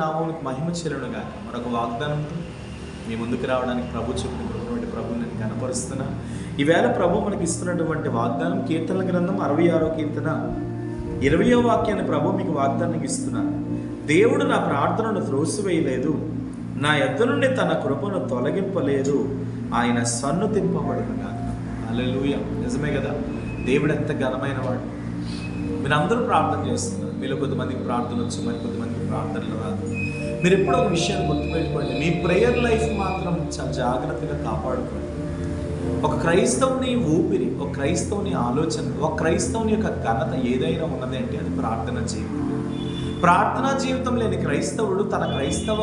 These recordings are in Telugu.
నామమునకు మహిమ చెల్లునుగా. మరొక వాగ్దానంతో మీ ముందుకు రావడానికి ప్రభు చెప్పిన కృపటువంటి ప్రభుని నేను కనపరుస్తున్నా. ఈవేళ ప్రభు మనకి ఇస్తున్నటువంటి వాగ్దానం కీర్తనల గ్రంథం 66వ కీర్తన 20వ వాక్యాన్ని ప్రభు మీకు వాగ్దానానికి ఇస్తున్నాను. దేవుడు నా ప్రార్థనను త్రోసివేయలేదు, నా యొద్ద నుండి తన కృపను తొలగింపలేదు, ఆయన సన్నుతింపబడునుగా. హల్లెలూయా. నిజమే కదా, దేవుడు ఎంత ఘనమైన వాడు. మీరు అందరూ ప్రార్థన చేస్తున్నారు. మీలో కొంతమందికి ప్రార్థన వచ్చు, మరి కొంతమందికి ప్రార్థనలు రాదు. మీరు ఎప్పుడో ఒక విషయాన్ని గుర్తుపెట్టుకోండి, మీ ప్రేయర్ లైఫ్ మాత్రం చాలా జాగ్రత్తగా కాపాడుకోండి. ఒక క్రైస్తవుని ఊపిరి, ఒక క్రైస్తవుని ఆలోచన, ఒక క్రైస్తవుని యొక్క ఘనత ఏదైనా ఉన్నది అంటే అది ప్రార్థన జీవితం. ప్రార్థనా జీవితం లేని క్రైస్తవుడు తన క్రైస్తవ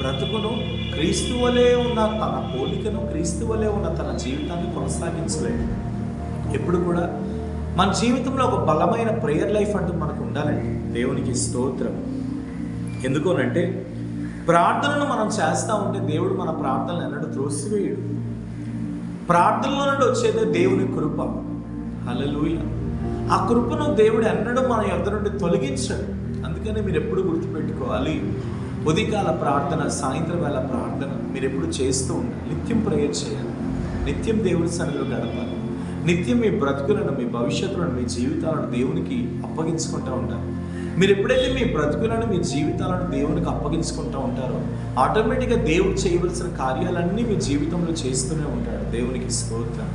బ్రతుకును, క్రీస్తు వలె ఉన్న తన పోలికను, క్రీస్తు వలె ఉన్న తన జీవితాన్ని కొనసాగించలేడు. ఎప్పుడు కూడా మన జీవితంలో ఒక బలమైన ప్రేయర్ లైఫ్ అంటూ మనకు ఉండాలండి. దేవునికి స్తోత్రం. ఎందుకోనంటే ప్రార్థనను మనం చేస్తూ ఉంటే దేవుడు మన ప్రార్థనలు ఎన్నడూ త్రోసివేయడు. ప్రార్థనలో నుండి వచ్చేదే దేవుని కృప. హల్లెలూయా. ఆ కృపను దేవుడు ఎన్నడూ మన యొద్ద నుండి తొలగించడు. అందుకని మీరు ఎప్పుడు గుర్తుపెట్టుకోవాలి, ఉదయకాల ప్రార్థన, సాయంత్రం వేళ ప్రార్థన మీరు ఎప్పుడు చేస్తూ ఉండాలి. నిత్యం ప్రేయర్ చేయాలి, నిత్యం దేవుని సన్నిధిలో గడపాలి, నిత్యం మీ బ్రతుకులను, మీ భవిష్యత్తులను, మీ జీవితాలను దేవునికి అప్పగించుకుంటూ ఉండాలి. మీరు ఎప్పుడైతే మీ బ్రతుకులను, మీ జీవితాలను దేవునికి అప్పగించుకుంటూ ఉంటారో ఆటోమేటిక్గా దేవుడు చేయవలసిన కార్యాలన్నీ మీ జీవితంలో చేస్తూనే ఉంటాడు. దేవునికి స్తోత్రం.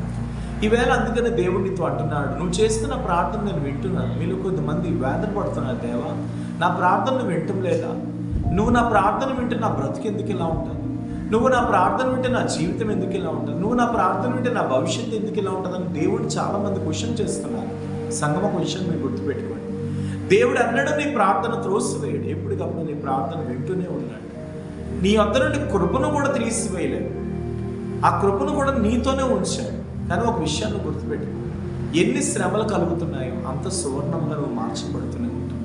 ఈవేళ అందుకనే దేవుడు నీతో అంటున్నాడు, నువ్వు చేస్తున్న ప్రార్థన నేను వింటున్నాను. మీలో కొంతమంది వేదన పడుతున్నారు, దేవా నా ప్రార్థనను వింటం లేదా, నువ్వు నా ప్రార్థన వింటే నా బ్రతుకు ఎందుకు ఇలా ఉంటుంది, నువ్వు నా ప్రార్థన వింటే నా జీవితం ఎందుకు ఇలా ఉంటుంది, నువ్వు నా ప్రార్థన వింటే నా భవిష్యత్తు ఎందుకు ఇలా ఉంటుందని దేవుడు చాలామంది క్వశ్చన్ చేస్తున్నారు. సంగమ క్వశ్చన్ మీరు గుర్తుపెట్టుకోండి. దేవుడు అన్నడు నీ ప్రార్థన త్రోసివేయడు. ఎప్పటికప్పుడు నీ ప్రార్థన వింటూనే ఉన్నాడు. నీ వద్ద నుండి కృపను కూడా తీసివేయలేదు, ఆ కృపను కూడా నీతోనే ఉంచాడు. కానీ ఒక విషయాన్ని గుర్తుపెట్టుకో, ఎన్ని శ్రమలు కలుగుతున్నాయో అంత సువర్ణంగా నువ్వు మార్చబడుతూనే ఉంటావు.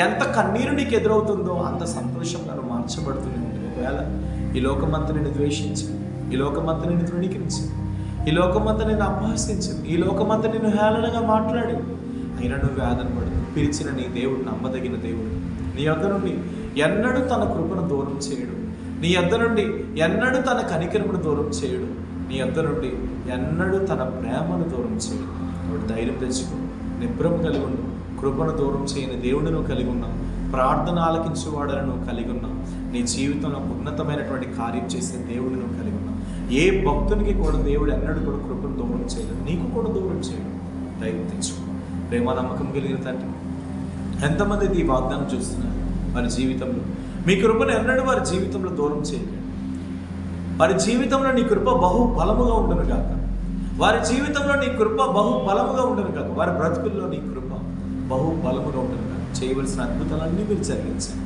ఎంత కన్నీరు నీకు ఎదురవుతుందో అంత సంతోషంగా నువ్వు మార్చబడుతూనే ఉంటావు. ఒకవేళ ఈ లోకమంతా నిన్ను ద్వేషించింది, ఈ లోకమంతా నిన్ను తృణీకరించింది, ఈ లోకమంతా నిన్ను అపహసించింది, ఈ లోకమంతా నిన్ను హేళనగా మాట్లాడింది, అయినా నువ్వు వేదన పడు. పిలిచిన నీ దేవుడు నమ్మదగిన దేవుడు. నీ యొద్ద నుండి ఎన్నడూ తన కృపను దూరం చేయడు, నీ యొద్ద నుండి ఎన్నడూ తన కనికరమును దూరం చేయడు, నీ యొద్ద నుండి ఎన్నడూ తన ప్రేమను దూరం చేయడు. వాడు ధైర్యం తెచ్చుకో, నిబ్రం కలిగి ఉండు. కృపను దూరం చేయని దేవుడు నువ్వు కలిగి ఉన్నావు, ప్రార్థన ఆలకించేవాడని నువ్వు కలిగి ఉన్నావు, నీ జీవితంలో ఉన్నతమైనటువంటి కార్యం చేసే దేవుడు నువ్వు కలిగి ఉన్నావు. ఏ భక్తునికి కూడా దేవుడు ఎన్నడూ కూడా కృపను దూరం చేయలేదు, నీకు కూడా దూరం చేయడు. ధైర్యం తెచ్చుకో. ప్రేమ నమ్మకం కలిగిన తండ్రి, ఎంతమంది ఈ వాగ్దానం చూస్తున్నారు వారి జీవితంలో మీ కృపను ఎన్నడూ వారి జీవితంలో దూరం చేయలేదు. వారి జీవితంలో నీ కృప బహు బలముగా ఉండను కాక, వారి జీవితంలో నీ కృప బహు బలముగా ఉండను కాక, వారి బ్రతుకుల్లో నీ కృప బహు బలముగా ఉండను కాక. చేయవలసిన అద్భుతాలన్నీ మీరు జరిగించండి,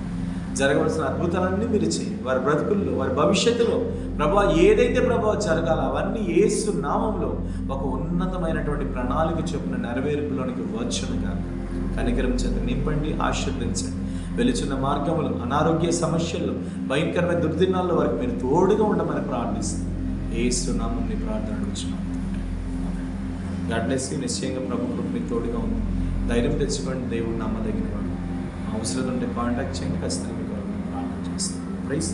జరగవలసిన అద్భుతాలన్నీ మీరు చేయండి. వారి బ్రతుకుల్లో, వారి భవిష్యత్తులో ప్రభా ఏదైతే ప్రభావ జరగాలో అవన్నీ యేసు నామంలో ఒక ఉన్నతమైనటువంటి ప్రణాళిక చొప్పున నెరవేర్పులోనికి వచ్చును కాక. కనికరం చేత నింపండి, ఆశీర్వదించండి. వెలుచున్న మార్గంలో, అనారోగ్య సమస్యల్లో, భయంకరమైన దుర్దినాల్లో వారికి మీరు తోడుగా ఉండమని ప్రార్థిస్తాం. యేసు నామం నీ ప్రార్థన అడుగుచున్నాం. God bless you. నిశ్చయంగా ప్రభు కృప మీకు తోడుగా ఉంది. ధైర్యం తెచ్చుకోండి. దేవుడు నమ్మదగిన వాడు. అవసరం ఉంటే కాంటాక్ట్ చేయండి. ఖచ్చితంగా మీకు ప్రార్థన చేస్తాం. ప్రైజ్.